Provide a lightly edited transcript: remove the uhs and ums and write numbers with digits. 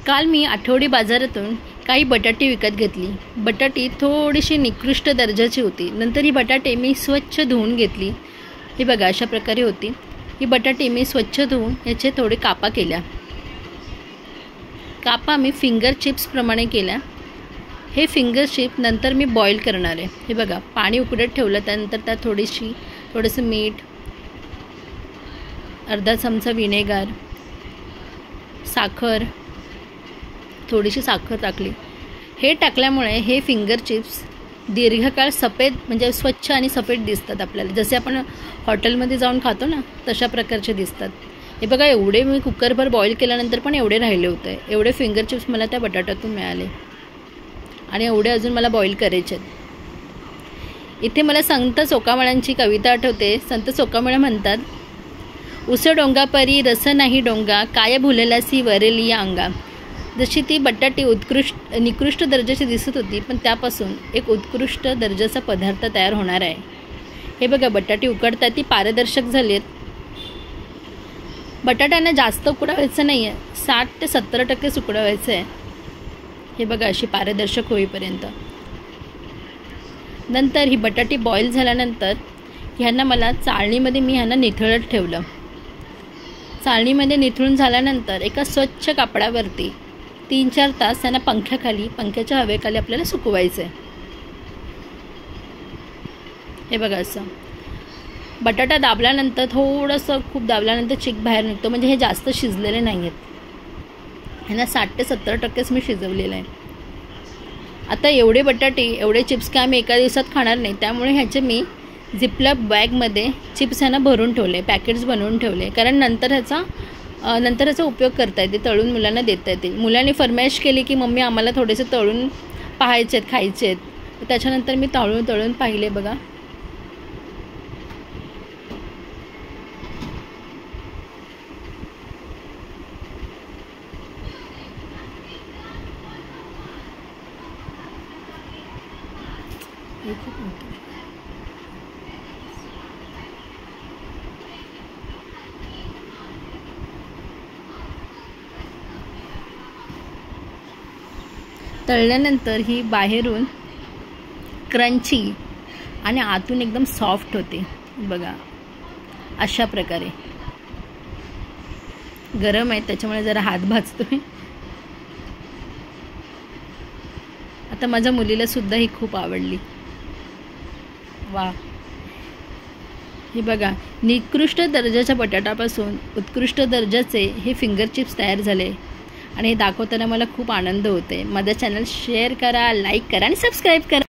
काल मी आठवडी बाजारातून काही बटाटे विकत घेतली। बटाटी थोडीशी निकृष्ट दर्जाची होती। नंतर ही बटाटे मी स्वच्छ धुवून घेतली। हे बघा अशा प्रकारे होती ही बटाटी। मी स्वच्छ धुवून याचे थोडे कापा केल्या। कापा मी फिंगर चिप्स प्रमाणे केल्या। हे फिंगर चिप नंतर मी बॉईल करणार आहे। हे बघा पाणी उकळत ठेवलं, त्यानंतर त्यात थोडंसं मीठ, अर्धा चमचा विनेगर, साखर, थोडीशी साखर टाकली। हे टाकल्यामुळे हे फिंगर चिप्स दीर्घकाळ सफेद म्हणजे स्वच्छ आणि सफेद दिसतात आपल्याला, जसे आपण हॉटेलमध्ये जाऊन खातो ना तशा प्रकारचे दिसतात। हे बघा एवढे मी कुकरभर बॉईल केल्यानंतर पण एवढे राहिले होते। एवढे फिंगर चिप्स मला त्या बटाट्यातून मिळाले आणि एवढे अजून मला बॉईल करायचे आहेत। इथे मला संत चोखामेळ्यांची कविता आठवते। संत चोखामेळा म्हणतात, उस डोंगा परी रस नाही डोंगा, काय भुललासी वरेली अंगा। जशी ती बटाटी निकृष्ट दर्जाची दिसत होती, पण त्यापासून एक उत्कृष्ट दर्जाचा पदार्थ तयार होणार आहे। हे बघा बटाटी उकडतात, ती पारदर्शक झालीत। बटाट्यांना जास्त उकडायचं नाही आहे, 60 ते 70% उकडायचं आहे। हे बघा अशी पारदर्शक होईपर्यंत। नंतर ही बटाटी बॉईल झाल्यानंतर ह्यांना मला चाळणीमध्ये मी ह्यांना निथळत ठेवलं। चाळणीमध्ये निथळून झाल्यानंतर एका स्वच्छ कापडावरती 3-4 तास त्यांना पंख्याच्या हवेखाली आपल्याला सुकवायचं आहे। हे बघा असं बटाटा दाबल्यानंतर थोडंसं खूप दाबल्यानंतर चिक बाहेर निघतो, म्हणजे हे जास्त शिजलेले नाही आहेत। ह्यांना 60 ते 70%च मी शिजवलेलं आहे। आता एवढे बटाटे एवढे चिप्स काय आम्ही एका दिवसात खाणार नाही, त्यामुळे ह्याचे मी झिपलॉक बॅगमध्ये चिप्स ह्यांना भरून ठेवले, पॅकेट्स बनवून ठेवले, कारण नंतर ह्याचा उपयोग करता येते, तळून मुलांना देता येते। मुलांनी फरमाईश केली की मम्मी आम्हाला थोडेसे तळून पाहायचे आहेत, खायचे आहेत। त्याच्यानंतर मी तळून पाहिले बघा। तळल्यानंतर ही बाहेरून क्रंची आणि आतून एकदम सॉफ्ट होते। बघा अशा प्रकारे। गरम आहे त्याच्यामुळे जरा हात भाजतोय। आता माझ्या मुलीला सुद्धा ही खूप आवडली। वा, हे बघा निकृष्ट दर्जाच्या बटाट्यापासून उत्कृष्ट दर्जाचे हे फिंगर चिप्स तयार झाले आणि हे दाखवताना मला खूप आनंद होते। माझं चॅनल शेअर करा, लाईक करा आणि सबस्क्राईब करा।